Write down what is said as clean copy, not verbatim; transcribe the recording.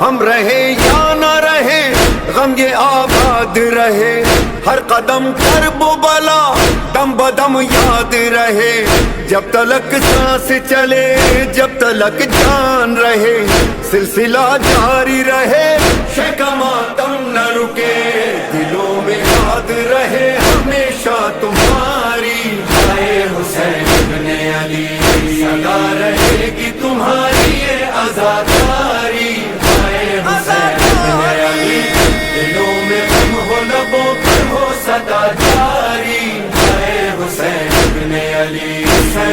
हम रहे या न रहे गम ये आबाद रहे, हर कदम करबो बला दम बदम याद रहे। जब तलक सांस चले जब तलक जान रहे, सिलसिला जारी रहे शेख मातम न रुके। दिलों में याद रहे हमेशा तुम्हारी, आए हुसैन इब्ने अली सदा रहेगी तुम्हारी ये आज़ादारी।